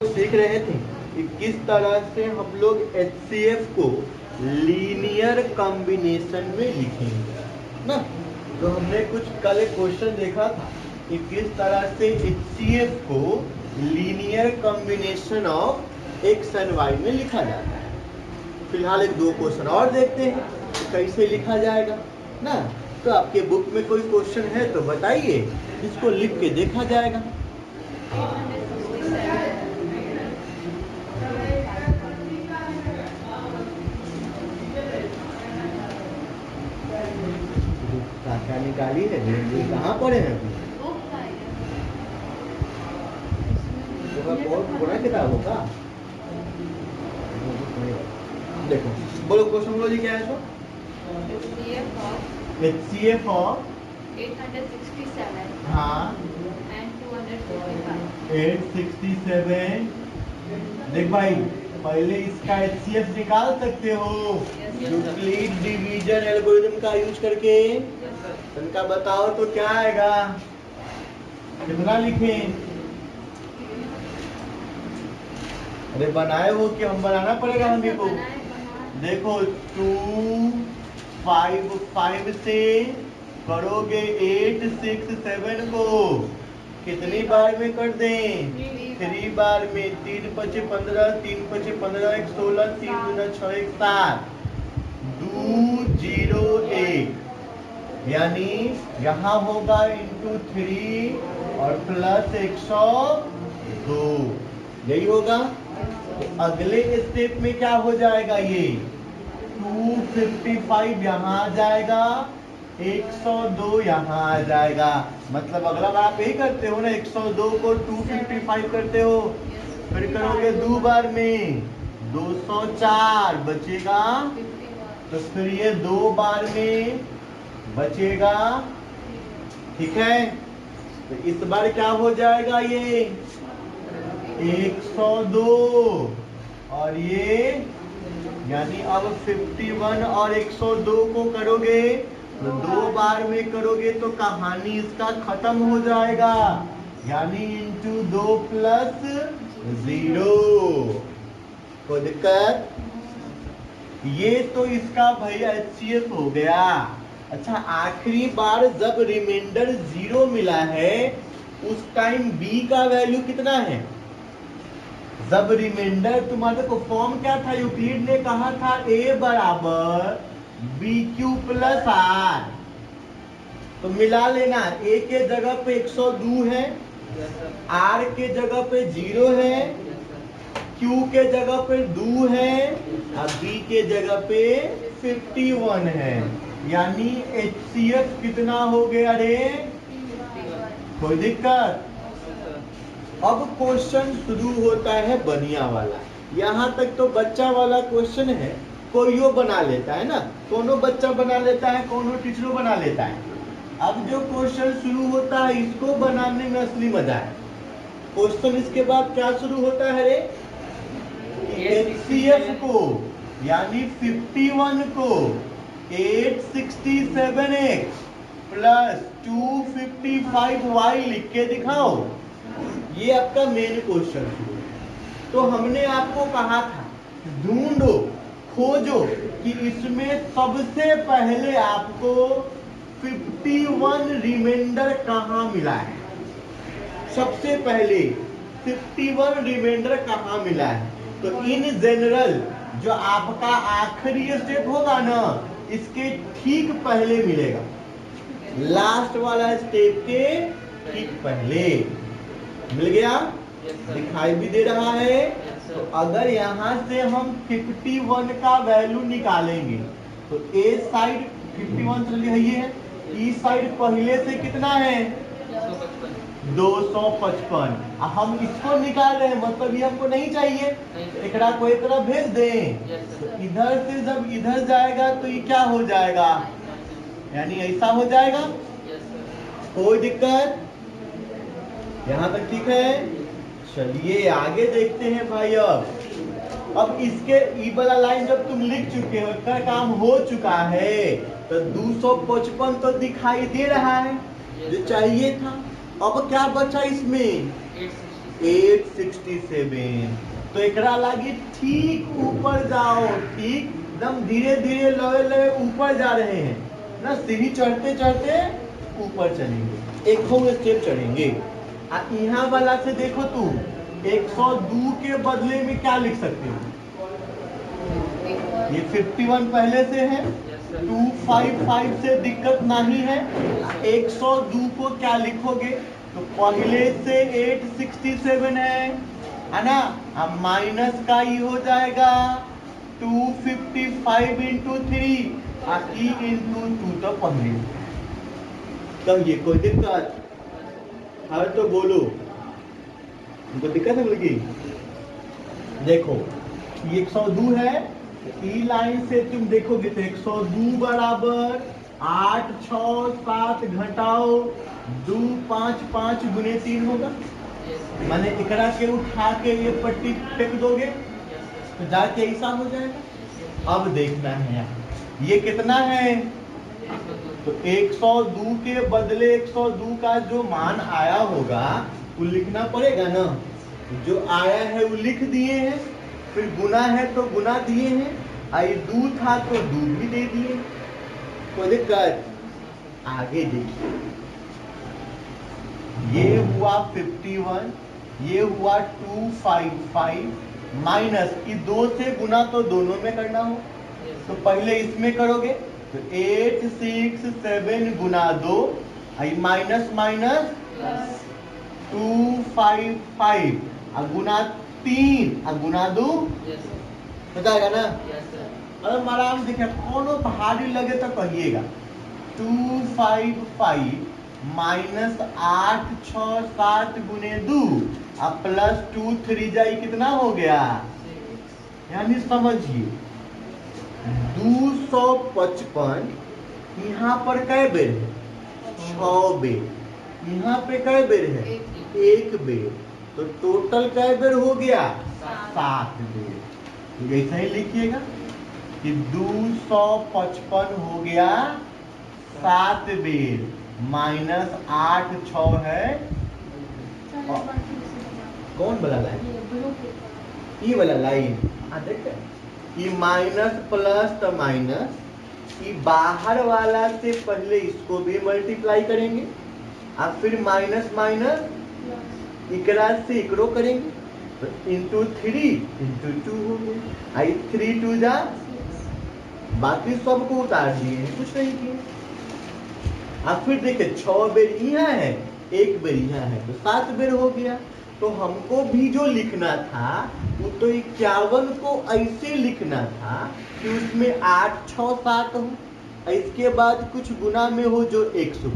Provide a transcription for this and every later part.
सीख रहे थे कि किस तरह से हम लोग HCF को लीनियर कॉम्बिनेशन में लिखेंगे ना। तो हमने कुछ कल एक क्वेश्चन देखा था कि किस तरह से HCF को linear combination of X and Y में लिखा जाता है। फिलहाल एक दो क्वेश्चन और देखते हैं कि कैसे लिखा जाएगा ना। तो आपके बुक में कोई क्वेश्चन है तो बताइए, इसको लिख के देखा जाएगा। क्या निकाली है, कहाँ पढ़े हैं अभी? बहुत पुराना किताब होगा। देखो बोलो क्वेश्चन बोलो जी, क्या है इसको? HCF ऑफ 867 हाँ and 245. 867। देख भाई, पहले इसका HCF निकाल सकते हो यूक्लिड डिवीजन एल्गोरिथम का यूज करके। इनका बताओ तो क्या आएगा, कितना लिखें? अरे बनाए हो कि हम बनाना पड़ेगा हमें को? देखो 2 5 से करोगे 8 6 7 को कितनी बार में कर दें? 3 बार में। 3 पचे 15, 3 पचे 15, 1 16, 3 दूना 6 1 7, 2 0 1, यानी यहाँ होगा इंटू 3 और प्लस 102, यही होगा। तो अगले स्टेप में क्या हो जाएगा, ये 255 यहाँ आ जाएगा, 102 यहाँ आ जाएगा। मतलब अगला बार आप यही करते हो ना, 102 को 255 करते हो, फिर करोगे 2 बार में 204 बचेगा, तो फिर ये 2 बार में बचेगा। ठीक है, तो इस बार क्या हो जाएगा, ये 102 और ये, यानी अब 51 और 102 को करोगे तो 2 बार में करोगे तो कहानी इसका खत्म हो जाएगा, यानी इंटू 2 प्लस 0। कोई दिक्कत? ये तो इसका भैया HCF हो गया। अच्छा, आखिरी बार जब रिमाइंडर 0 मिला है उस टाइम B का वैल्यू कितना है? जब रिमाइंडर, तुम्हारे को फॉर्म क्या था, यूक्लिड ने कहा था A बराबर BQ प्लस R। तो मिला लेना, A के जगह पे 102 है, R के जगह पे 0 है, Q के जगह पे 2 है और B के जगह पे 51 है, यानी HCF कितना हो गया रे? कोई दिक्कत? अब क्वेश्चन शुरू होता है बनिया वाला। यहाँ तक तो बच्चा वाला क्वेश्चन है, कोईयो बना लेता है ना, कोनो बच्चा बना लेता है, कोनो टीचरों बना लेता है। अब जो क्वेश्चन शुरू होता है इसको बनाने में असली मजा है। क्वेश्चन इसके बाद क्या शुरू होता है रे? HCF को, यानी 51 को 867x प्लस 255y लिख के दिखाओ। ये आपका मेन क्वेश्चन है। तो हमने आपको कहा था ढूंढो, खोजो कि इसमें सबसे पहले आपको 51 रिमाइंडर कहाँ मिला है। सबसे पहले 51 रिमाइंडर कहाँ मिला है? तो इन जनरल जो आपका आखिरी स्टेप होगा ना, इसके ठीक पहले मिलेगा, लास्ट वाला स्टेप के ठीक पहले मिल गया। दिखाई भी दे रहा है। तो अगर यहाँ से हम 51 का वैल्यू निकालेंगे तो A साइड 51 चलिए है, E साइड पहले से कितना है? 255। हम इसको निकाल रहे हैं, मतलब ये हमको नहीं चाहिए, एकड़ा को एक तरफ भेज दें। तो इधर से जब इधर जाएगा तो ये क्या हो जाएगा, यानी ऐसा हो जाएगा। कोई दिक्कत? यहाँ तक ठीक है? चलिए आगे देखते हैं भाई। अब इसके ई वाला लाइन जब तुम लिख चुके हो, इसका काम हो चुका है, तो 255 तो दिखाई दे रहा है जो चाहिए था। अब क्या बचा इसमें? 867। तो एकरा लागी ठीक ऊपर जाओ, ठीक एकदम धीरे धीरे लवे लवे ऊपर जा रहे हैं ना, सीढ़ी चढ़ते चढ़ते ऊपर चलेंगे, एक स्टेप चढ़ेंगे। यहाँ वाला से देखो तू 102 के बदले में क्या लिख सकते हो? ये 51 पहले से है, 255 से दिक्कत नहीं है। 102 को क्या लिखोगे? तो पहले से 867 है ना, अब माइनस का ही हो जाएगा 255 इंटू 3 इंटू 2 तो पहले। तो ये कोई दिक्कत है तो बोलो, उनको दिक्कत है बोलेगी? देखो ये 102 है, ई लाइन से तुम देखोगे तो 102 बराबर 8 6 7 घटाओ 2 5 5 गुने 3 होगा। माने एकरा के उठा के ये पट्टी फेंक दोगे तो जाके ऐसा हो जाएगा। अब देखना है ये कितना है, तो 102 के बदले 102 का जो मान आया होगा वो लिखना पड़ेगा ना। जो आया है वो लिख दिए हैं, फिर गुना है तो गुना दिए हैं, आई 2 था तो 2 भी दे दिए। कोई दिक्कत? आगे देखिए, ये हुआ 51, ये हुआ 255 माइनस की 2 से गुना तो दोनों में करना हो, तो पहले इसमें करोगे तो 867 गुना 2 आई माइनस माइनस 255 गुना 3 गुना 2 हो जाएगा ना। अरे आराम देखिए, कोनो भारी लगे तो कहिएगा। 255 माइनस 8 6 7 गुने 2 अब प्लस 2 3 जाई कितना हो गया, यानी समझिए 255 यहाँ पर कै बेर है? 6 बेर। यहाँ पे कै बेर है? 1 बेर। तो टोटल कै बेर हो गया? 7 बेर। तो ऐसा ही लिखिएगा कि 255 हो गया 7 बेर माइनस 8 6 है कौन वाला लाइन? ये वाला लाइन। देखते ये माइनस प्लस तो माइनस, ये बाहर वाला से पहले इसको भी मल्टीप्लाई करेंगे और फिर माइनस माइनस इकरा से इकरो करेंगे तो इंटू 3 इंटू 2 हो गया। आई 3 2 जा, बाकी सबको उतार दिए, कुछ नहीं किए। अब फिर देखिए 6 बेर यहाँ है, 1 बेर यहाँ है, तो 7 बेर हो गया। तो हमको भी जो लिखना था वो तो 51 को ऐसे लिखना था कि उसमें 8 6 7 हो, इसके बाद कुछ गुना में हो जो 100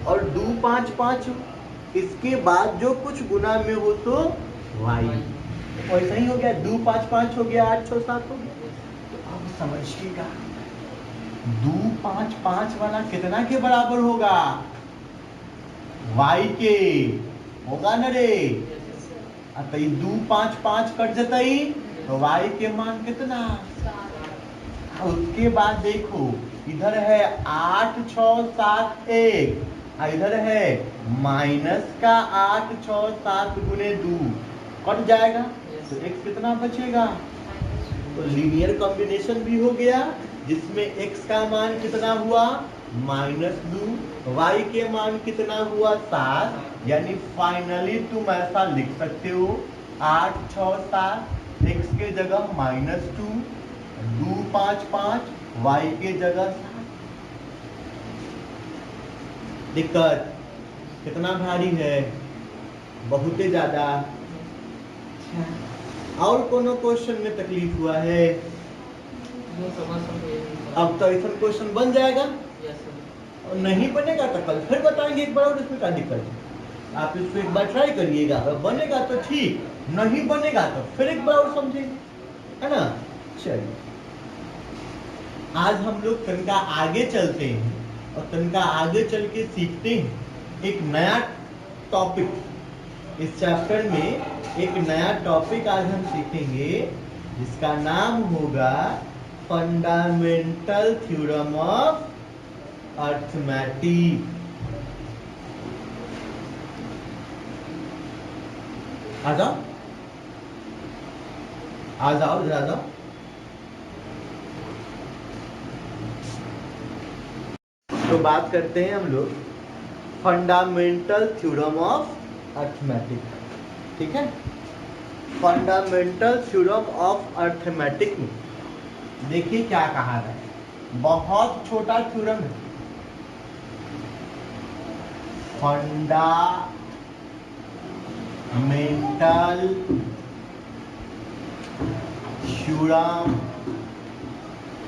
और 2 5 5 हो, इसके बाद जो कुछ गुना में हो तो y। ऐसा ही हो गया, 2 5 5 हो गया, 8 6 7 हो गया। तो अब समझिएगा 2 5 5 वाला कितना के बराबर होगा? y के होगा न रे। तो 2 5 5 कट जतई तो y के मान कितना? उसके बाद देखो इधर है 8 6 7 1, इधर है माइनस का 8 6 7 गुने 2 कट जाएगा तो x कितना बचेगा? तो लीनियर कॉम्बिनेशन भी हो गया जिसमें x का मान कितना हुआ? -2, y के मान कितना हुआ? 7। यानी फाइनली तुम ऐसा लिख सकते हो 8 6 7 x के जगह -2, 2 5 5 y के जगह 7। दिक्कत कितना भारी है? बहुत ही ज्यादा। और कोनो क्वेश्चन में तकलीफ हुआ है? अब तो ऐसा क्वेश्चन बन जाएगा, और नहीं बनेगा तो कल फिर बताएंगे एक बार, और इसमें क्या दिक्कत है? आप इसको एक बार ट्राई करिएगा, अगर बनेगा तो ठीक, नहीं बनेगा तो फिर एक बार और समझेंगे, है ना। चलिए आज हम लोग तनका आगे चलते हैं और तनका आगे चल के सीखते हैं एक नया टॉपिक। इस चैप्टर में एक नया टॉपिक आज हम सीखेंगे जिसका नाम होगा फंडामेंटल थ्योरम ऑफ अर्थमेटिक। आ जाओ आ जाओ इधर आ जाओ। तो बात करते हैं हम लोग फंडामेंटल थ्योरम ऑफ अर्थमेटिक। ठीक है, फंडामेंटल थ्योरम ऑफ अर्थमेटिक में देखिए क्या कहा है, बहुत छोटा थ्योरम है। Fundamental theorem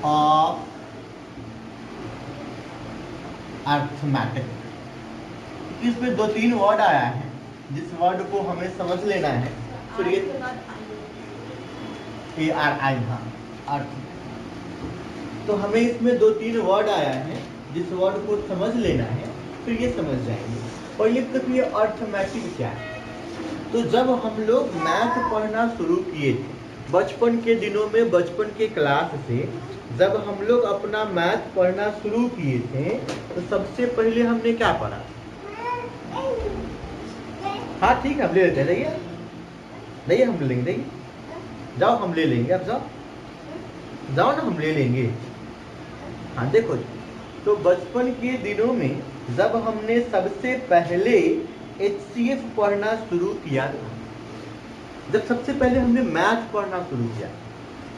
of arithmetic. इसमें 2-3 वर्ड आया है, जिस वर्ड को हमें समझ लेना है। फिर ये ARI, हाँ, अर्थ। तो हमें इसमें 2-3 वर्ड आया है, जिस वर्ड को समझ लेना है, फिर ये समझ जाएंगे। और ये देखिए अर्थमेटिक क्या है। तो जब हम लोग मैथ पढ़ना शुरू किए थे बचपन के दिनों में, बचपन के क्लास से जब हम लोग अपना मैथ पढ़ना शुरू किए थे, तो सबसे पहले हमने क्या पढ़ा? हाँ ठीक है, हम ले लेते हैं। देखिए नहीं, हम ले लेंगे। देखिए जाओ, हम ले लेंगे। अब जाओ जाओ ना, हम ले लेंगे। हाँ देखो, तो बचपन के दिनों में जब हमने सबसे पहले HCF पढ़ना शुरू किया था, जब सबसे पहले हमने मैथ पढ़ना शुरू किया,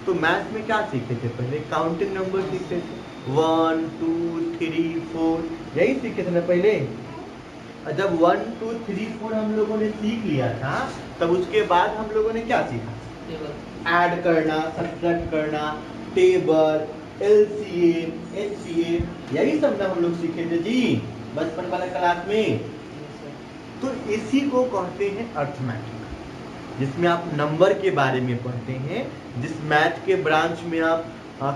तो मैथ में क्या सीखे थे? पहले काउंटिंग नंबर सीखते थे, 1 2 3 4, यही सीखे थे ना पहले। और जब 1 2 3 4 हम लोगों ने सीख लिया था, तब उसके बाद हम लोगों ने क्या सीखा? ऐड करना, सब्ट्रैक्ट करना, टेबल, LCM, HCM, यही सब ना हम लोग सीखे थे जी बचपन वाले क्लास में। तो इसी को कहते हैं अर्थमेटिक, जिसमें आप नंबर के बारे में पढ़ते हैं, जिस मैथ के ब्रांच में आप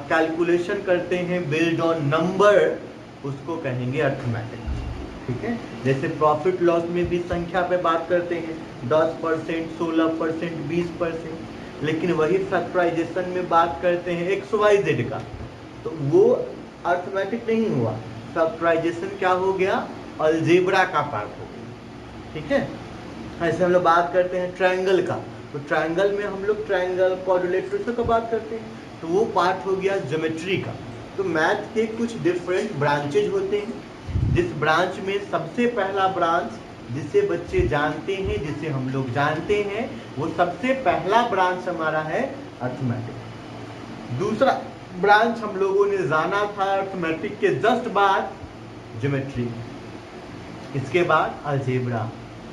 कैलकुलेशन करते हैं बेस्ड ऑन नंबर, उसको कहेंगे अर्थमेटिक। ठीक है, जैसे प्रॉफिट लॉस में भी संख्या पे बात करते हैं, 10%, 16%, 20%, लेकिन वही फैक्टराइजेशन में बात करते हैं XYZ का, तो वो अर्थमेटिक नहीं हुआ। फैक्टराइजेशन क्या हो गया? अलजेब्रा का पार्ट हो गया। ठीक है, ऐसे हम लोग बात करते हैं ट्रायंगल का, तो ट्रायंगल में हम लोग ट्रायंगल, क्वाड्रिलेटरल का बात करते हैं, तो वो पार्ट हो गया ज्योमेट्री का। तो मैथ के कुछ डिफरेंट ब्रांचेज होते हैं, जिस ब्रांच में सबसे पहला ब्रांच जिसे बच्चे जानते हैं, जिसे हम लोग जानते हैं, वो सबसे पहला ब्रांच हमारा है अर्थमेटिक। दूसरा ब्रांच हम लोगों ने जाना था अर्थमेटिक के जस्ट बाद ज्योमेट्री, इसके बाद अलजेब्रा,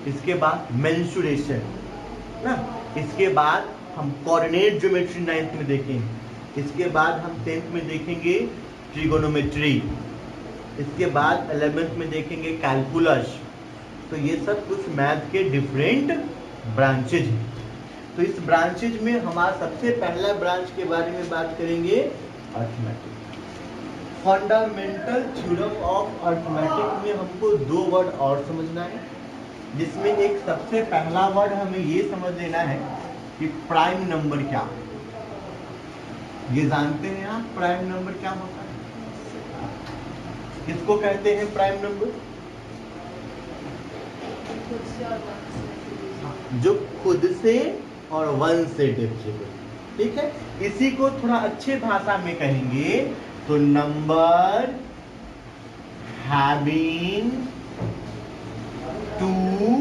इसके बाद मेंसुरेशन ना, इसके बाद हम कोऑर्डिनेट ज्योमेट्री 9th में देखेंगे, इसके बाद हम 10th में देखेंगे ट्रिगोनोमेट्री, इसके बाद 11th में देखेंगे कैलकुलस। तो ये सब कुछ मैथ के डिफरेंट ब्रांचेज हैं। तो इस ब्रांचेज में हमारा सबसे पहला ब्रांच के बारे में बात करेंगे arithmetic. Fundamental theorem of arithmetic में हमको 2 वर्ड और समझना है, जिसमें एक सबसे पहला वर्ड हमें ये समझ लेना है कि प्राइम नंबर क्या है। ये जानते हैं आप प्राइम नंबर क्या होता है? किसको कहते हैं प्राइम नंबर? जो खुद से और 1 से डिविजिबल। ठीक है, इसी को थोड़ा अच्छे भाषा में कहेंगे तो नंबर हैविंग 2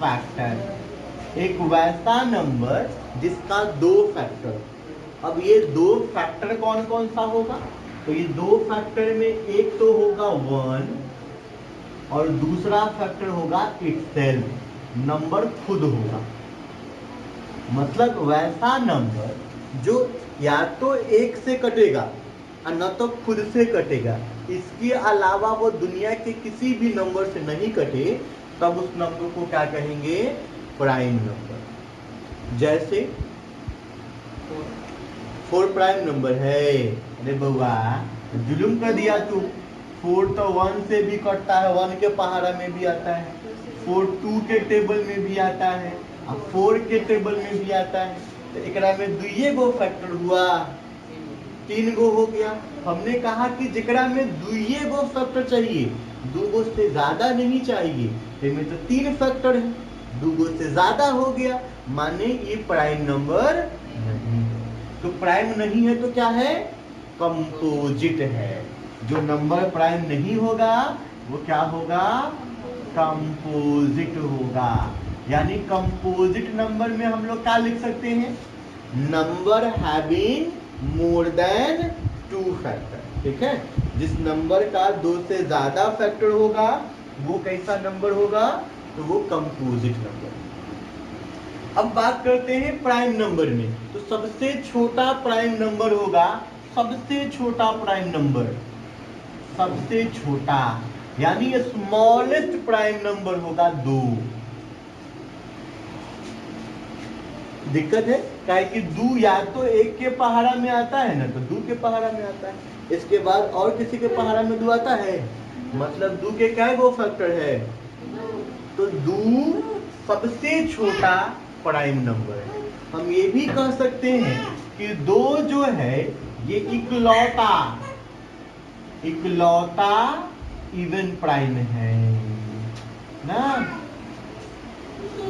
फैक्टर। एक वैसा नंबर जिसका 2 फैक्टर। अब ये 2 फैक्टर कौन कौन सा होगा? तो ये 2 फैक्टर में एक तो होगा 1 और दूसरा फैक्टर होगा इटसेल्फ, नंबर खुद होगा। मतलब वैसा नंबर जो या तो 1 से कटेगा और न तो खुद से कटेगा, इसके अलावा वो दुनिया के किसी भी नंबर से नहीं कटे, तब उस नंबर को क्या कहेंगे? Prime number. जैसे 4 प्राइम नंबर है। अरे बउआ जुलुम कर दिया तू, 4 तो 1 से भी कटता है, 1 के पहाड़ा में भी आता है, 4 2 के टेबल में भी आता है, अब 4 के टेबल में भी आता है। तो एकरा में 2 गो फैक्टर हुआ, 3 गो हो गया। हमने कहा कि जेकरा में 2 गो फैक्टर चाहिए, 2 गो से ज्यादा नहीं चाहिए, इसमें तो 3 फैक्टर है। 2 से ज्यादा हो गया माने ये प्राइम नंबर नहीं है। तो प्राइम नहीं है तो क्या है? कंपोजिट है। जो नंबर प्राइम नहीं होगा वो क्या होगा? कंपोजिट होगा। यानी कंपोजिट नंबर में हम लोग क्या लिख सकते हैं? Number having more than 2 factor. ठीक है, जिस नंबर का 2 से ज्यादा फैक्टर होगा वो कैसा नंबर होगा? तो वो कंपोजिट नंबर। अब बात करते हैं प्राइम नंबर में। तो सबसे छोटा प्राइम नंबर होगा, सबसे छोटा प्राइम नंबर, सबसे छोटा यानी स्मॉलेस्ट प्राइम नंबर होगा 2। दिक्कत है क्या है कि 2 या तो 1 के पहाड़ा में आता है ना, तो 2 के पहाड़ा में आता है। इसके बाद और किसी के पहाड़ा में 2 आता है, मतलब 2 के क्या गो फैक्टर है? तो 2 सबसे छोटा प्राइम नंबर है। हम ये भी कह सकते हैं कि 2 जो है ये इकलौता इकलौता इवन प्राइम है ना।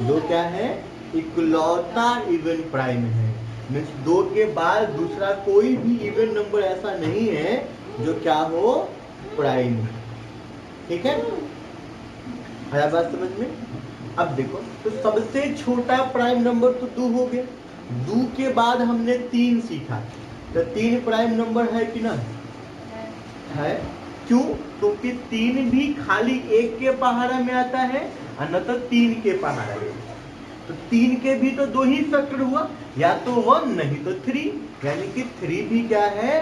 2 क्या है? इकलौता इवन प्राइम है। मीन्स 2 के बाद दूसरा कोई भी इवन नंबर ऐसा नहीं है जो क्या हो? प्राइम। ठीक है, आया बात समझ में? अब देखो, तो सबसे छोटा प्राइम नंबर तो 2 हो गया। 2 के बाद हमने 3 सीखा, तो 3 प्राइम नंबर है कि ना? है। क्यों? क्योंकि 3 भी खाली 1 के पहाड़ा में आता है और न तो 3 के पहाड़ा में। तो 3 के भी तो 2 ही फैक्टर हुआ, या तो 1 नहीं तो 3, यानी कि 3 भी क्या है?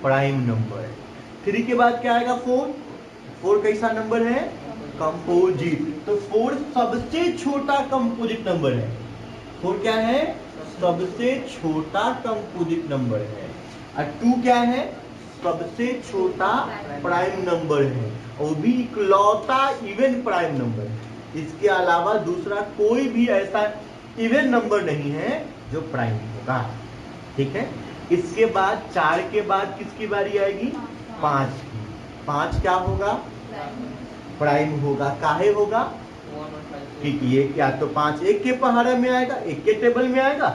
प्राइम नंबर है। 3 के बाद क्या आएगा? 4। 4 कैसा नंबर है? कंपोजिट। तो 4 सबसे छोटा कंपोजिट नंबर है। 4 क्या है? सबसे छोटा कंपोजिट नंबर है। और 2 क्या है? सबसे छोटा प्राइम नंबर है, वो भी इकलौता इवन प्राइम नंबर है। इसके अलावा दूसरा कोई भी ऐसा इवन नंबर नहीं है जो प्राइम होगा। ठीक है, इसके बाद 4 के बाद किसकी बारी आएगी? 5 की। 5 क्या होगा? प्राइम होगा। काहे होगा? क्योंकि ये क्या तो 5 1 के पहाड़े में आएगा, 1 के टेबल में आएगा,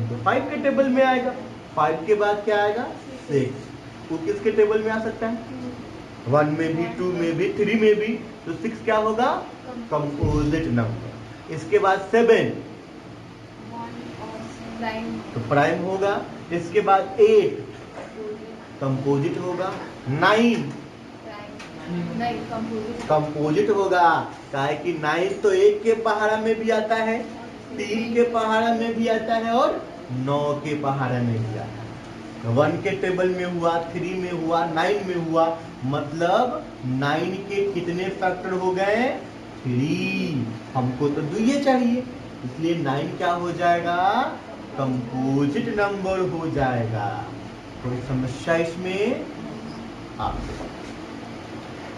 तो 5 के टेबल में आएगा। 5 के बाद क्या आएगा? 6। वो किसके टेबल में आ सकता है? 1 में भी, 2 में भी, 3 में भी। तो 6 क्या होगा? Composite number. इसके बाद 7 तो प्राइम होगा। इसके बाद 8 कंपोजिट होगा। 9 कंपोजिट होगा। काहे कि 9 तो 1 के पहाड़ा में भी आता है, 3 के पहाड़ा में भी आता है और 9 के पहाड़ा में भी आता है। 1 के टेबल में हुआ, 3 में हुआ, 9 में हुआ, मतलब 9 के कितने फैक्टर हो गए? 3। हमको तो 2 ये चाहिए, इसलिए 9 क्या हो जाएगा? कंपोजिट नंबर हो जाएगा। कोई समस्या इसमें? आपको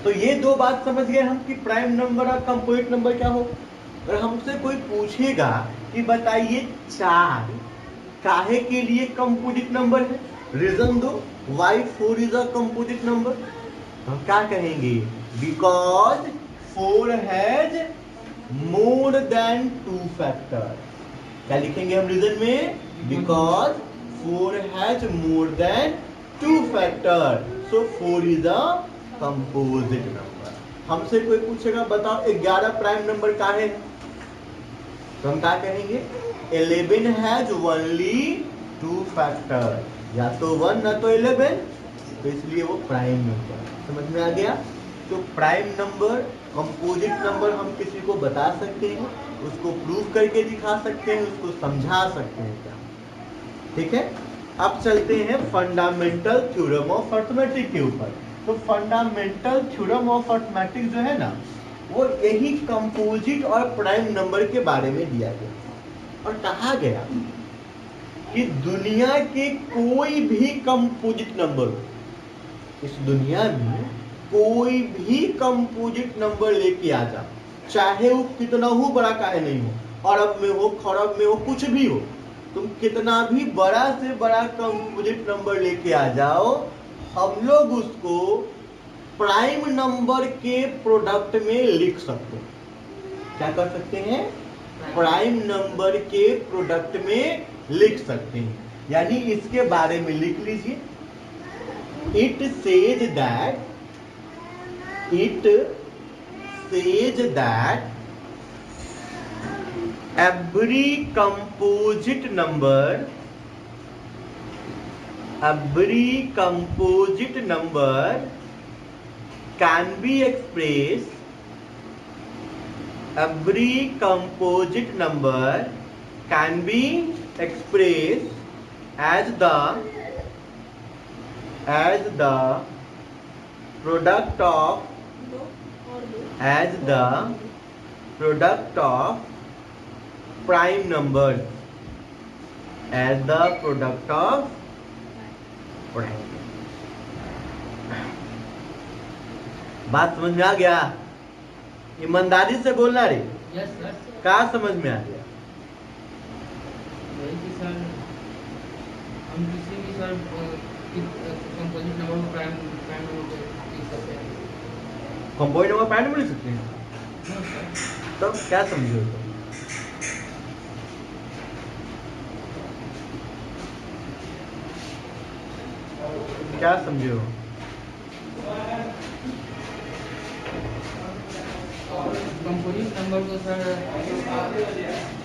तो ये 2 बात समझ गए हम कि प्राइम नंबर और कंपोजिट नंबर क्या हो। अगर हमसे कोई पूछेगा कि बताइए 4 काहे के लिए कंपोजिट नंबर है, रीजन दो, why 4 is a composite number, हम क्या कहेंगे? Because 4 has more than 2 factor. क्या लिखेंगे हम रीजन में? Because 4 has more than 2 factor, so 4 is a composite number. हमसे कोई पूछेगा बताओ 11 प्राइम नंबर काहे है, तो हम क्या कहेंगे? 11 हैज ओनली 2 फैक्टर, या तो 1 ना तो 11, तो इसलिए वो प्राइम नंबर। समझ में आ गया? तो प्राइम नंबर, कंपोजिट नंबर हम किसी को बता सकते हैं, उसको प्रूव करके दिखा सकते हैं, उसको समझा सकते हैं क्या। ठीक है, अब चलते हैं फंडामेंटल थ्योरम ऑफ अर्थमेटिक के ऊपर। तो फंडामेंटल थ्योरम ऑफ अर्थमेटिक जो है ना, वो यही कंपोजिट और प्राइम नंबर के बारे में दिया गया और कहा गया कि दुनिया के कोई भी कंपोजिट नंबर हो, इस दुनिया में कोई भी कंपोजिट नंबर लेके आ जा, चाहे वो कितना हो बड़ा काहे नहीं हो, अरब में हो, खरब में हो, कुछ भी हो, तुम कितना भी बड़ा से बड़ा कंपोजिट नंबर लेके आ जाओ, हम लोग उसको प्राइम नंबर के प्रोडक्ट में लिख सकते हैं। क्या कर सकते हैं? प्राइम नंबर के प्रोडक्ट में लिख सकते हैं। यानी इसके बारे में लिख लीजिए, it says that every composite number can be expressed as the product of prime numbers, बात समझ में आ गया? ईमानदारी से बोलना रे। Yes sir. क्या समझ में आ गया? वही कि सर हम किसी भी सर कंपोजिट नंबर को प्राइम नंबर को लिख सकते हैं। कंपोजिट नंबर प्राइम नंबर लिख सकते हैं? No sir. तब क्या समझे हो? क्या समझे हो? कंपोजिट नंबर को सर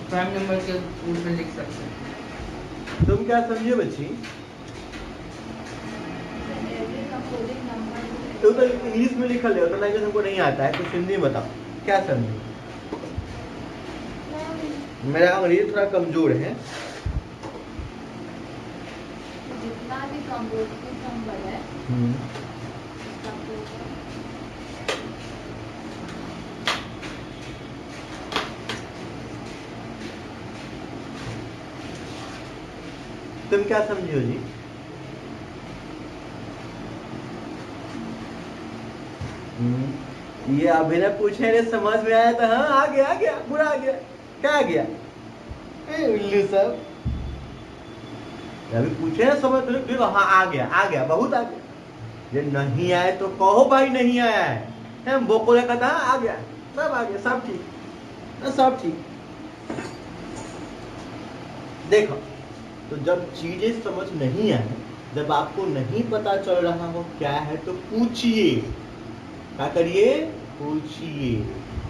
प्राइम नंबर के रूप में लिख सकते हैं। तुम क्या समझे बच्ची? Every composite number तो इंग्लिश में लिखा ले, तो लैंग्वेज हमको नहीं आता है, कुछ हिंदी में बताओ क्या समझे? मेरा अंग्रेजी थोड़ा कमजोर है। जितना भी कंपोजिट नंबर है तुम क्या समझे हो जी? ये अभी ने पूछे रे, समझ में आया तो हाँ आ गया पूरा आ गया। क्या आ गया? उल्लू सब अभी पूछे ना, समझ तो हाँ आ गया बहुत आ गया। ये नहीं आए तो कहो भाई नहीं आया है, वो को कहता आ गया, सब आ गया, सब ठीक, सब ठीक। देखो, तो जब चीजें समझ नहीं आए, जब आपको नहीं पता चल रहा हो क्या है, तो पूछिए। क्या करिए? पूछिए।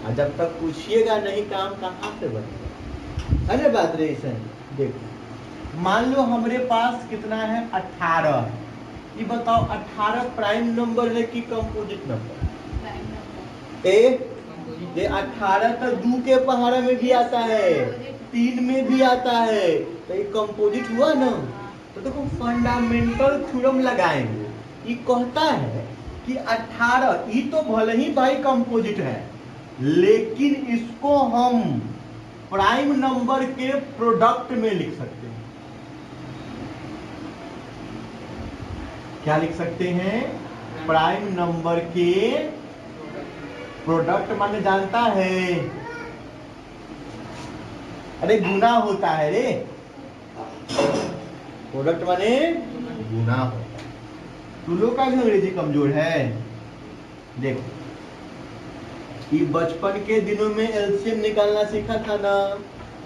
और जब तक पूछिएगा नहीं, काम कहाँ से बनेगा? अरे बात रे सर, देखो मान लो हमारे पास कितना है? 18। ये बताओ 18 प्राइम नंबर है कि कंपोजिट नंबर? Prime number. ये 18 तो 2 के पहाड़ा में भी आता है, 3 में भी आता है, तो ये कंपोजिट हुआ ना। तो देखो फंडामेंटल थ्योरम लगाएंगे। ये कहता है कि 18 ये तो भले ही भाई कंपोजिट है, लेकिन इसको हम प्राइम नंबर के प्रोडक्ट में लिख सकते हैं। क्या लिख सकते हैं? प्राइम नंबर के प्रोडक्ट माने जानता है, अरे गुना होता है रे, प्रोडक्ट माने गुना होता है। तू लोग का भी अंग्रेजी कमजोर है। देखो, ये बचपन के दिनों में एलसीएम निकालना सीखा था ना,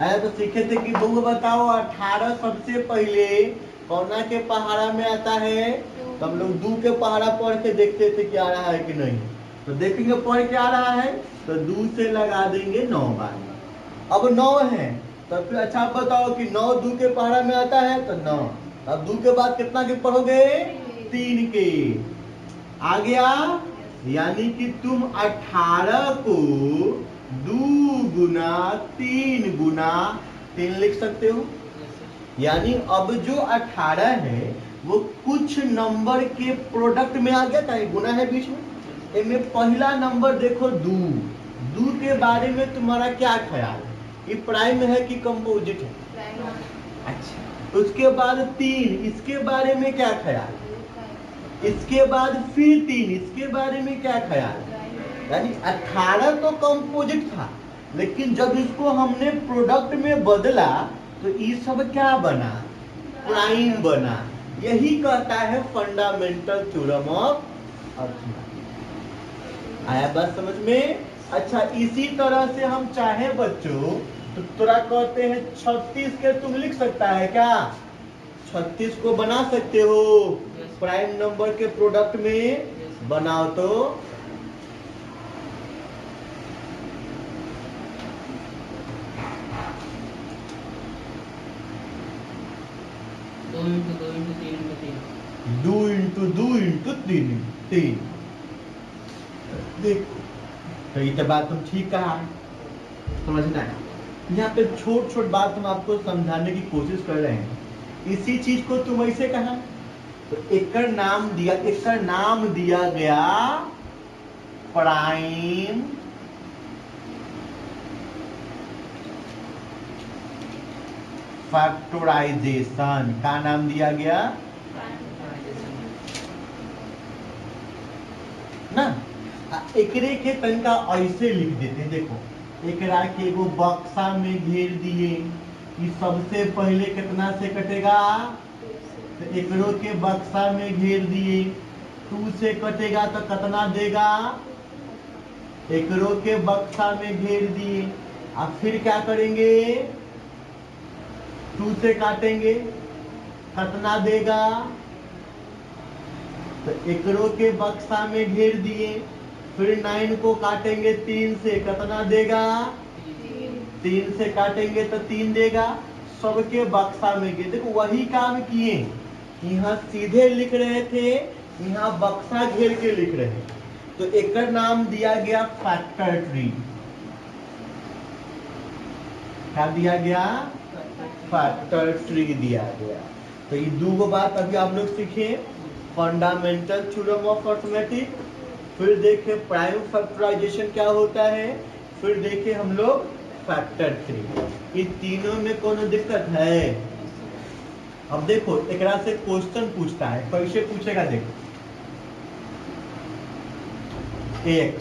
ऐसा तो सीखे थे कि बउआ बताओ 18 सबसे पहले कौना के पहाड़ा में आता है? तो हम लोग 2 के पहाड़ा पढ़ के देखते थे कि आ रहा है कि नहीं। तो देखेंगे पढ़ के आ रहा है तो 2 से लगा देंगे 9 बार। अब 9 है तो फिर अच्छा बताओ कि 9 2 के पहाड़ा में आता है तो 9। अब 2 के बाद कितना के पढ़ोगे? 3 के। आ गया? यानी कि तुम 18 को 2 गुना 3 गुना 3 लिख सकते हो। यानी अब जो 18 है वो कुछ नंबर के प्रोडक्ट में आ गया था, गुना है बीच में। इनमें पहला नंबर देखो 2। 2 के बारे में तुम्हारा क्या ख्याल है? ये प्राइम है कि कंपोजिट है? Prime number. अच्छा, उसके बाद 3, इसके बारे में क्या ख्याल? इसके बाद फिर 3, इसके बारे में क्या ख्याल? यानी 18 तो कंपोजिट था, लेकिन जब इसको हमने प्रोडक्ट में बदला तो ये सब क्या बना? प्राइम बना। यही कहता है फंडामेंटल थ्योरम ऑफ अर्थमैटिक्स। आया बात समझ में? अच्छा, इसी तरह से हम चाहे बच्चों तो तोरा कहते हैं 36 के तुम लिख सकता है क्या? 36 को बना सकते हो Yes. प्राइम नंबर के प्रोडक्ट में? Yes. बनाओ तो। 2 into 2 into 3 into 3। 2 into 2 into 3 देखो, तो ये तो बात तुम ठीक कहा, समझना है। यहाँ पे छोट छोट बात हम आपको समझाने की कोशिश कर रहे हैं। इसी चीज को तुम ऐसे कहा, तो एक नाम दिया गया प्राइम फैक्टराइजेशन। का नाम दिया गया ना। एकरे के तनका ऐसे लिख देते हैं, देखो एकरा के एगो बक्सा में घेर दिए कि सबसे पहले कितना से कटेगा, तो एकरो के बक्सा में घेर दिए 2 से कटेगा तो कितना देगा, एकरो के बक्सा में घेर दिए। अब फिर क्या करेंगे, 2 से काटेंगे कितना देगा, तो एकरो के बक्सा में घेर दिए। फिर 9 को काटेंगे 3 से कितना देगा, 3 से काटेंगे तो 3 देगा। सबके बक्सा में घेर, देखो वही काम किए, यहाँ सीधे लिख रहे थे, यहाँ बक्सा घेर के लिख रहे हैं। तो एक नाम दिया गया फैक्टर ट्री। क्या दिया गया? फैक्टर ट्री दिया गया। तो ये दो बात अभी आप लोग सीखे, फंडामेंटल थ्योरम ऑफ अर्थमेटिक, फिर देखे प्राइम फैक्टराइजेशन क्या होता है, फिर देखे हम लोग फैक्टर थ्री। इन तीनों में कोनो दिक्कत है? अब देखो एकरा से क्वेश्चन पूछता है, कैसे पूछेगा देखो, x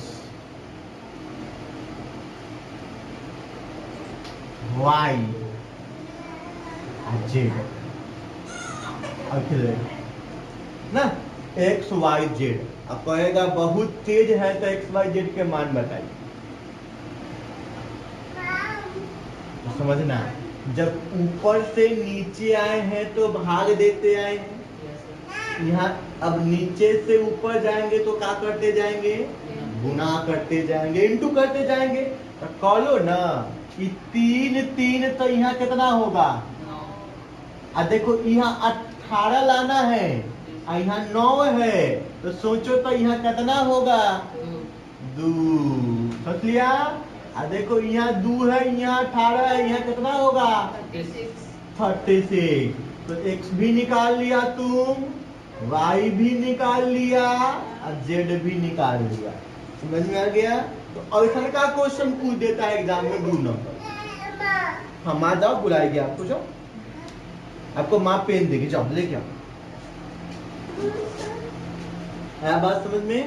y z ना, x y z। अब कहेगा बहुत तेज है तो x y z के मान बताइए। तो समझना, जब ऊपर से नीचे आए हैं तो भाग देते आए हैं। यहाँ अब नीचे से ऊपर जाएंगे तो क्या करते जाएंगे, गुना करते जाएंगे, इंटू करते जाएंगे। तो कह लो ना कि 3 तो यहाँ कितना होगा, अब देखो यहाँ 18 लाना है, यहाँ 9 है, तो सोचो तो यहाँ कितना होगा, 2। सोच लिया। अब देखो यहाँ 2 है, यहाँ 18 है, यहाँ कितना होगा, 36। तो x भी निकाल लिया तुम, y भी निकाल लिया और z भी निकाल लिया। समझ में आ गया? तो ऐसा का क्वेश्चन पूछ देता है एग्जाम में 2 नंबर। हम आ जाओ, बुलाएंगे आपको, जाओ आपको माँ पेन देगी, जाओ लेके आओ। आया बात समझ में?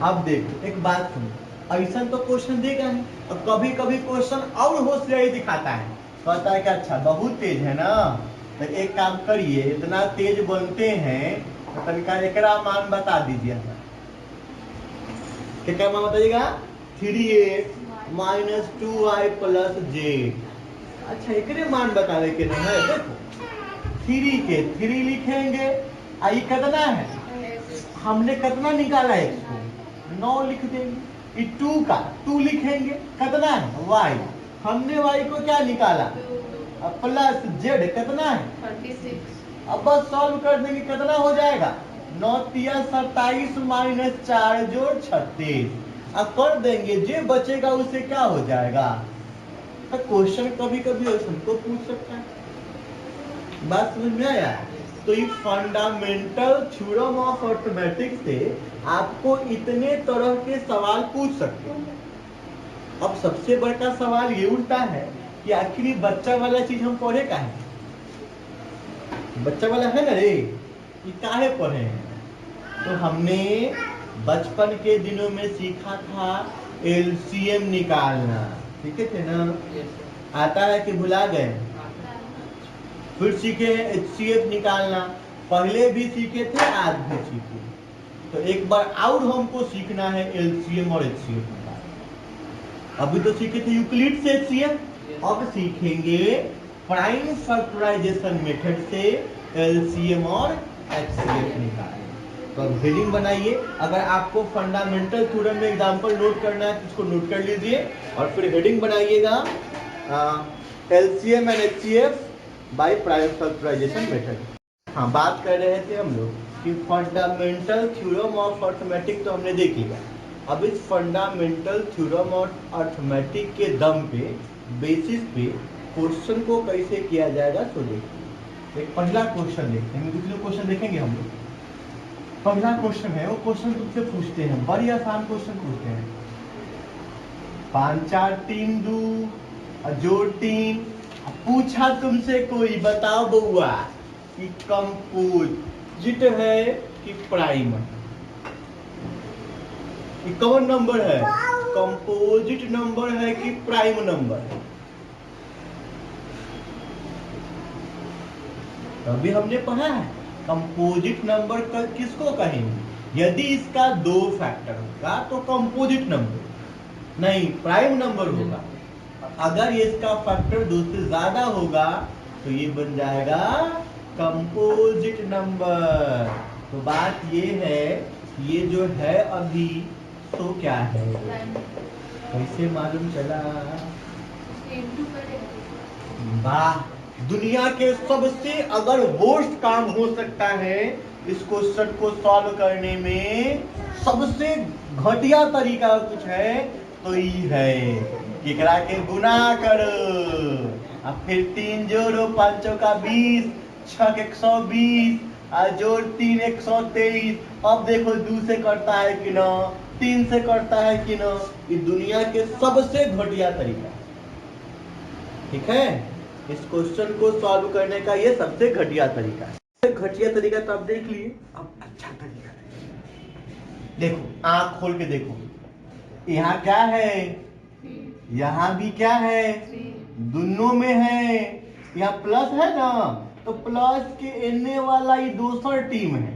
अब देखो एक बात सुनो, ऐसा तो क्वेश्चन देगा नहीं, और कभी कभी क्वेश्चन और होशियारी दिखाता है, कहता है कि अच्छा बहुत तेज है ना, तो एक काम करिए, इतना तेज बनते हैं तो तनिका एकरा मान बता दीजिए। क्या मान बताइएगा? 3x minus 2y plus z। अच्छा एकरे मान बताने के नहीं है, देखो 3 के 3 लिखेंगे, आई कितना है, हमने कितना निकाला है, 9 लिख देंगे। 2 का 2 लिखेंगे, कितना है, y, हमने y को क्या निकाला, प्लस z कितना है, 36। अब बस सॉल्व कर देंगे, कितना हो जाएगा, 9 तिया 27 माइनस 4 जोड़ 36। अब कर देंगे, जो बचेगा उससे क्या हो जाएगा। तो क्वेश्चन कभी कभी हमको पूछ सकता है, बात समझ में आया? तो ये फंडामेंटल थ्योरम ऑफ अर्थमेटिक्स से आपको इतने तरह के सवाल पूछ सकते हैं। अब सबसे बड़ा सवाल ये उठता है कि आखिर बच्चा वाला चीज हम पढ़े का है, बच्चा वाला है ना रे, ये काहे पढ़े हैं? तो हमने बचपन के दिनों में सीखा था एलसीएम निकालना, ठीक है ना? आता है कि भुला गए? फिर सीखे हैं एचसीएफ निकालना, पहले भी सीखे थे, आज भी सीखे। तो एक बार और हमको सीखना है एलसीएम और एचसीएफ निकालना। अभी तो सीखे थे यूक्लिड से एचसीएफ, अब सीखेंगे प्राइम फैक्टराइजेशन मेथड से एलसीएम और एचसीएफ निकालें। तो अब हेडिंग बनाइए। अगर आपको फंडामेंटल थ्योरम में एग्जांपल नोट करना है तो इसको नोट कर लीजिए और फिर हेडिंग बनाइएगा LCM and HCF by prime factorisation method. हाँ, बात कर रहे थे हम लोग कि फंडामेंटल थ्योरम ऑफ अर्थमेटिक तो हमने देख लिया। अब इस फंडामेंटल थ्योरम और अर्थमेटिक के दम पे बेसिस पे क्वेश्चन को कैसे किया जाएगा तो देखिए। एक पहला क्वेश्चन देखते हैं, दूसरे क्वेश्चन देखेंगे हम लोग। पहला क्वेश्चन है, वो क्वेश्चन तुमसे पूछते हैं, बड़ी आसान क्वेश्चन पूछते हैं। 5 4 3 2 जोड़ 3। पूछा तुमसे कोई, बताओ बउआ कि कंपोजिट है कि प्राइम है? कि कौन नंबर है, कंपोजिट नंबर है कि प्राइम नंबर है? अभी हमने पढ़ा है कंपोजिट नंबर किसको कहेंगे? यदि इसका 2 फैक्टर होगा तो कंपोजिट नंबर, नहीं प्राइम नंबर होगा। अगर इसका फैक्टर 2 से ज्यादा होगा तो ये बन जाएगा कंपोजिट नंबर। तो बात ये है, ये जो है अभी तो क्या है, कैसे मालूम चला? वाह, दुनिया के सबसे अगर वर्स्ट काम हो सकता है इस क्वेश्चन को सॉल्व करने में, सबसे घटिया तरीका कुछ है तो ये है कि करा के गुना करो, अब फिर 3 जोड़ो 5 का 20, 6 120, जोड़ 3 123। अब देखो 2 से करता है कि ना, 3 से करता है कि ना। ये दुनिया के सबसे घटिया तरीका, ठीक है? इस क्वेश्चन को सॉल्व करने का ये सबसे घटिया तरीका है। घटिया तरीका तो आप देख लिए, अब अच्छा तरीका देखो, आंख खोल के देखो। यहाँ क्या है, यहाँ भी क्या है, दोनों में है। यहाँ प्लस है ना, तो प्लस के एने वाला ये दूसर टीम है,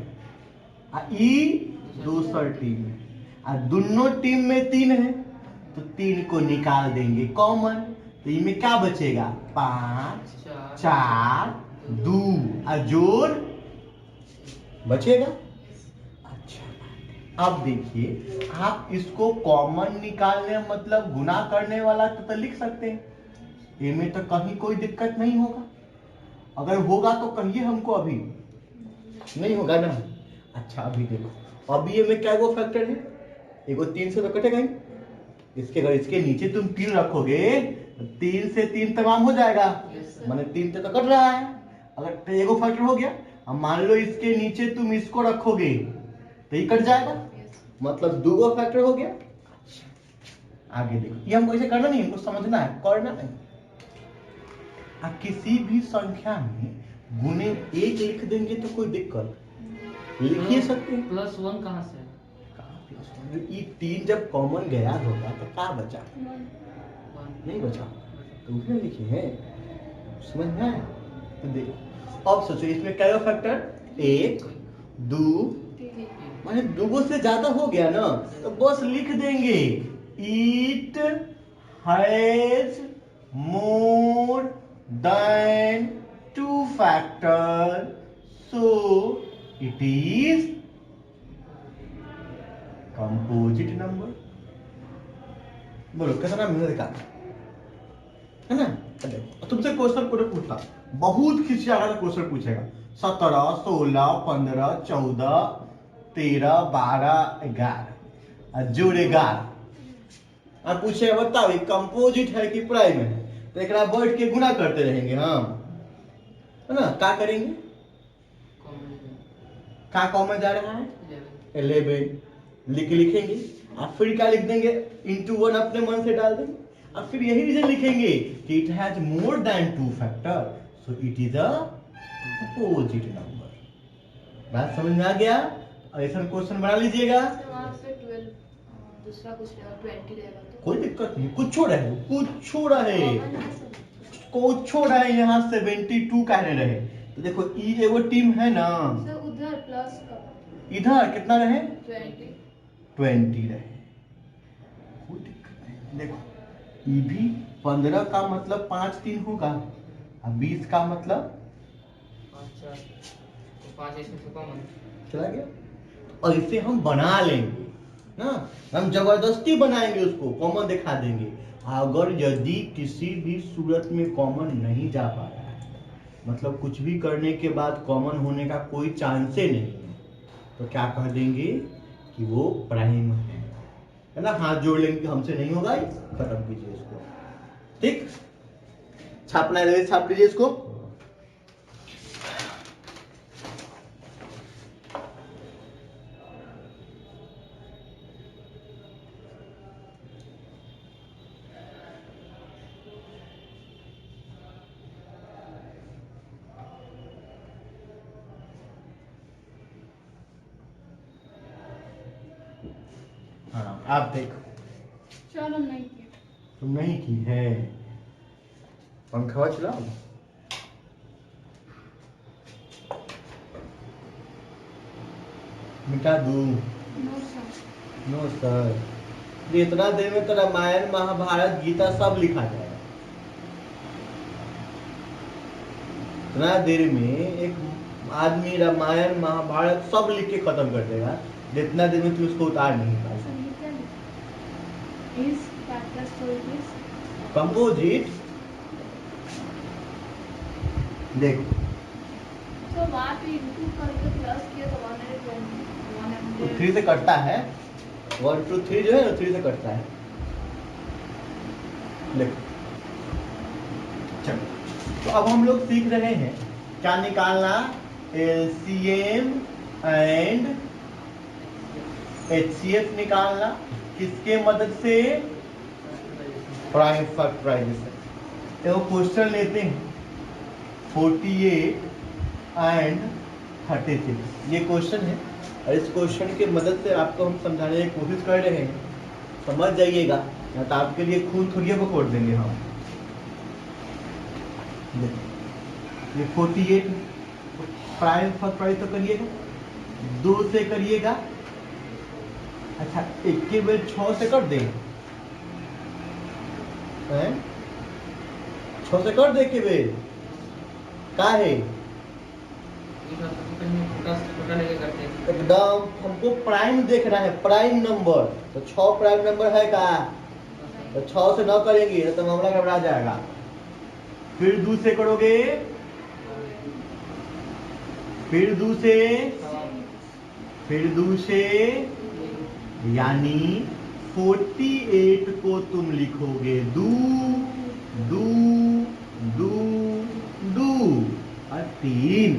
ई दूसर टीम है। दोनों टीम में 3 है तो 3 को निकाल देंगे कॉमन, तो इनमें क्या बचेगा? 5 4 2 जोड़ बचेगा। अच्छा, अब देखिए, आप इसको कॉमन निकालने मतलब गुना करने वाला तो लिख सकते हैं, इनमें तो कहीं कोई दिक्कत नहीं होगा। अगर होगा तो कहिए हमको, अभी नहीं होगा ना। अच्छा, अभी देखो, अभी ये में क्या वो फैक्टर है, एगो 3 से तो कटेगा ही। इसके अगर इसके नीचे तुम 3 रखोगे तो 3 से 3 तमाम हो जाएगा, माने 3 से तो कट रहा है। अगर एगो फैक्टर हो गया, अब मान लो इसके नीचे तुम इसको रखोगे तो ये कट जाएगा, मतलब 2 गो फैक्टर हो गया। आगे देखो, ये हमको ऐसे करना नहीं, हमको समझना है, करना नहीं। आप किसी भी संख्या में गुने 1 लिख देंगे तो कोई दिक्कत, लिख ही सकते हैं। +1 कहाँ से? ये 3 जब कॉमन गया होगा तो क्या बचा? नहीं बचा, तो उसने लिखे हैं, समझ में आया? तो देखो, अब सोचो इसमें क्या फैक्टर, 1 2, माने 2 से ज्यादा हो गया ना, तो बस लिख देंगे it has more than 2 factor, so it is composite number. बोलो कितना मिनट का है ना? तुमसे क्वेश्चन पूछता, बहुत खिसियागा क्वेश्चन पूछेगा, 17 16 15 14 13 12 11 जोड़ 11। अब पूछेगा बताओ ये कंपोजिट है कि प्राइम है? तो एक बैठ के गुना करते रहेंगे हम, है ना? क्या करेंगे, क्या कॉमन जा रहा है? 11 लिखेंगे, और फिर क्या लिख देंगे, इंटू 1 अपने मन से डाल देंगे, और फिर यही रीजन लिखेंगे कि it has more than 2 factor, so it is a composite number. बात समझ में आ गया? ऐसा क्वेश्चन बना लीजिएगा। दूसरा कुछ 20 रहेगा तो कोई दिक्कत नहीं, कुछ रहे कुछ रहे, यहाँ 72 कहने रहे। तो देखो ई एगो टीम है ना, उधर प्लस का इधर कितना रहे, 20 20 रहे, कोई दिक्कत नहीं। देखो ये भी 15 का मतलब 5 3 होगा, अब 20 का मतलब 5 4 तो 5 इसमें से कॉमन। चला गया। और इसे हम बना लेंगे ना, हम जबरदस्ती बनाएंगे, उसको कॉमन दिखा देंगे। अगर यदि किसी भी सूरत में कॉमन नहीं जा पा रहा है, मतलब कुछ भी करने के बाद कॉमन होने का कोई चांस ही नहीं है, तो क्या कह देंगे कि वो प्राइम है ना। हाथ जोड़ लेंगे कि हमसे नहीं होगा, खत्म कीजिए इसको। ठीक, छापना है, छाप लीजिए इसको। हाँ, आप देखो। चलो नहीं किया। तुम नहीं की है, पंखा चलाओ। मिटा दूं? No sir. नो सर, इतना देर में तो रामायण महाभारत गीता सब लिखा जाएगा। इतना देर में एक आदमी रामायण महाभारत सब लिख के खत्म कर देगा, जितना देर में तुम उसको उतार नहीं पाओगे। सर ये क्या लिखा? इस फैक्टर स्टोरीज कंपोजिट देखो, तो वहाँ पे इंटू करके प्लस किया तो 120 3 से कटता है, 1 2 3 जो है ना 3 से कटता है। देखो, चलो, तो अब हम लोग सीख रहे हैं क्या निकालना, LCM एंड HCF निकालना। किसके मदद से? Prime factorisation. एक क्वेश्चन लेते हैं 48 एंड 36, ये क्वेश्चन है, और इस क्वेश्चन की मदद से आपको हम समझाने की कोशिश कर रहे हैं, समझ जाइएगा, या तो आपके लिए खून थोड़ी बकोड़ देंगे हम। ये 48 प्राइम फैक्टराइज तो करिएगा, 2 से करिएगा। अच्छा, एक के बेर 6 से कर दें, 6 से कर दे के बेर का है छोटा लेके करते हैं। एकदम हमको प्राइम देखना है, प्राइम नंबर, तो 6 प्राइम नंबर है का, तो 6 से 9 करेंगे तो मामला घबरा जाएगा। फिर 2 से करोगे, फिर 2 से, फिर 2 से, यानी 48 को तुम लिखोगे 2 2 2 2 और 3।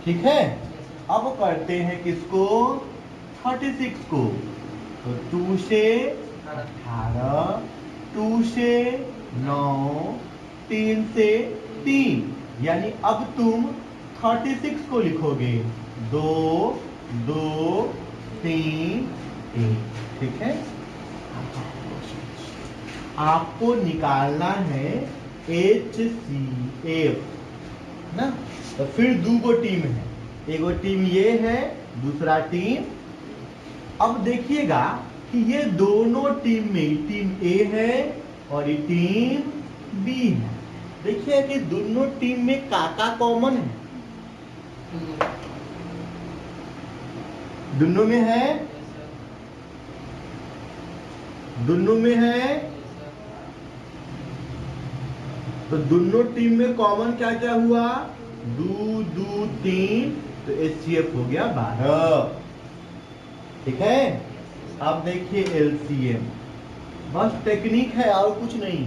ठीक है, अब करते हैं किसको, 36 को, तो 2 से 18, 2 से 9, 3 से 3, यानी अब तुम 36 को लिखोगे 2 2 3 1। ठीक है, आपको निकालना है HCF ना, तो फिर 2 गो टीम है, एगो टीम ये है, दूसरा टीम। अब देखिएगा कि ये दोनों टीम में, टीम A है और ये टीम B है। देखिए कि दोनों टीम में काका कॉमन है, दोनों में है, दोनों में है, तो दोनों टीम में कॉमन क्या क्या हुआ, 2 2 3, तो HCF हो गया 12। ठीक है, अब देखिए LCM, बस टेक्निक है और कुछ नहीं।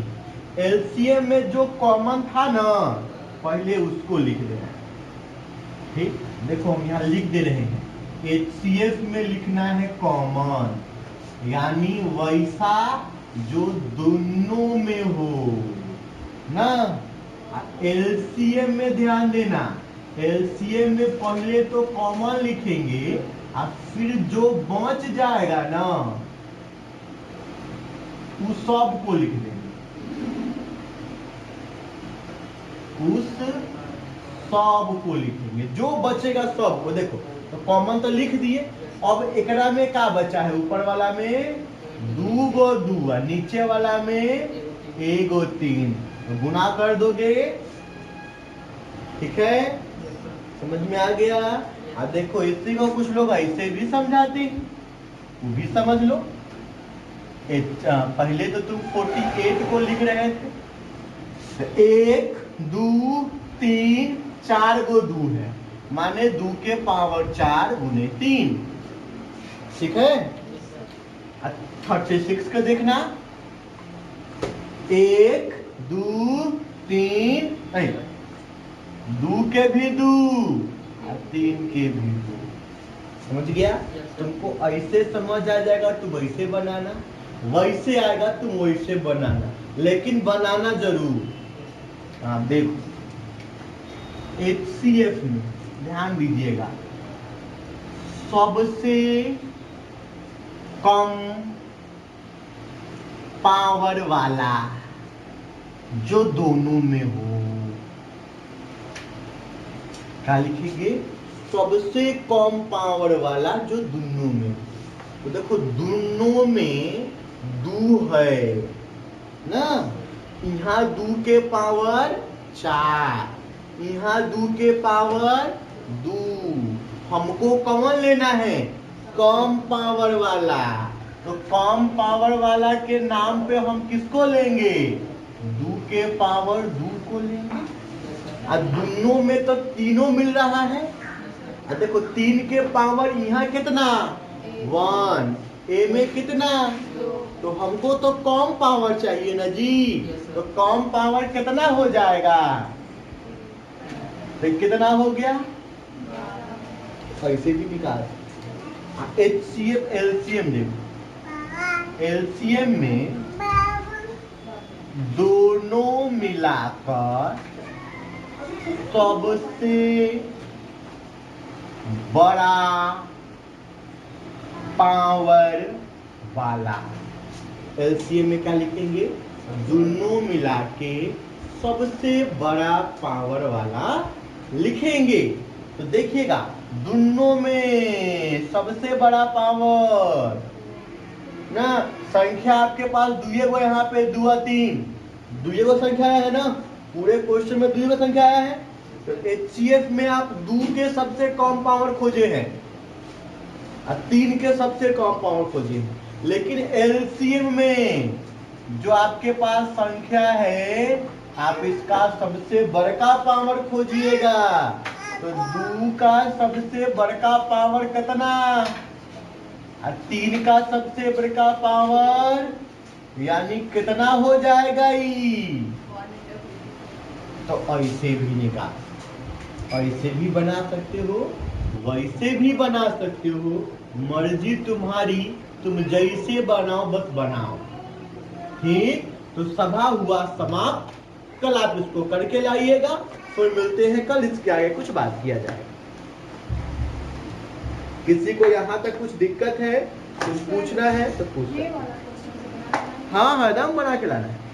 LCM में जो कॉमन था ना, पहले उसको लिख देना। ठीक, देखो हम यहाँ लिख दे रहे हैं, HCF में लिखना है कॉमन, यानी वैसा जो दोनों में हो ना। LCM में ध्यान देना, LCM में पहले तो कॉमन लिखेंगे और फिर जो बच जाएगा ना उस सब को लिख देंगे, उस सब को लिखेंगे, जो बचेगा सब को। देखो, तो कॉमन तो लिख दिए, अब एकरा में क्या बचा है, ऊपर वाला में दू गो दू और नीचे वाला में एगो तीन, तो गुना कर दोगे। ठीक है, समझ में आ गया। अब देखो इसी को कुछ लोग ऐसे भी समझाते हैं, वो भी समझ लो। पहले तो तुम 48 को लिख रहे थे, तो 1 2 3 4 गो दू है, माने दू के पावर 4 गुने 3। ठीक है, 36 का देखना, 1 2 3 नहीं, दू के भी दू और 3 के भी दू। समझ गया? तुमको ऐसे समझ आ जाएगा तुम वैसे बनाना, वैसे आएगा तुम वैसे बनाना, लेकिन बनाना जरूर। हाँ देखो, HCF में ध्यान दीजिएगा, सबसे कम पावर वाला जो दोनों में हो, क्या लिखेंगे? सबसे कम पावर वाला जो दोनों में हो। तो देखो दोनों में दू है ना, यहाँ दू के पावर 4, यहाँ दू के पावर 2, हमको कौन लेना है? कम पावर वाला। तो कम पावर वाला के नाम पे हम किसको लेंगे? दू के पावर 2 को लेंगे। और दोनों में तो तीनों मिल रहा है, और देखो 3 के पावर यहाँ कितना? 1, ए में कितना? तो हमको तो कम पावर चाहिए ना जी, तो कम पावर कितना हो जाएगा? तो कितना हो गया? ऐसे भी निकाल। HCF LCM देखो, LCM में दोनों मिलाकर सबसे बड़ा पावर वाला, LCM में क्या लिखेंगे? दोनों मिला के सबसे बड़ा पावर वाला लिखेंगे। तो देखिएगा दोनों में सबसे बड़ा पावर ना, संख्या आपके पास दुए को, यहाँ पे 2 और 3 दुए को संख्या है ना, पूरे क्वेश्चन में दुए को संख्या है। तो HCF में आप 2 के सबसे कम पावर खोजे हैं और 3 के सबसे कम पावर खोजे हैं, लेकिन LCM में जो आपके पास संख्या है आप इसका सबसे बड़का पावर खोजिएगा। तो 2 का सबसे बड़का पावर कितना? और 3 का सबसे बड़का पावर यानी कितना हो जाएगा? तो ऐसे भी निकाल, ऐसे भी बना सकते हो, वैसे भी बना सकते हो, मर्जी तुम्हारी, तुम जैसे बनाओ बस बनाओ। ठीक, तो सभा हुआ समाप्त। कल आप इसको करके लाइएगा, फिर मिलते हैं कल, इसके आगे कुछ बात किया जाएगा। किसी को यहाँ तक कुछ दिक्कत है, कुछ पूछना है तो पूछ। ये वाला क्वेश्चन हाँ हाँ, एकदम बना के लाना है।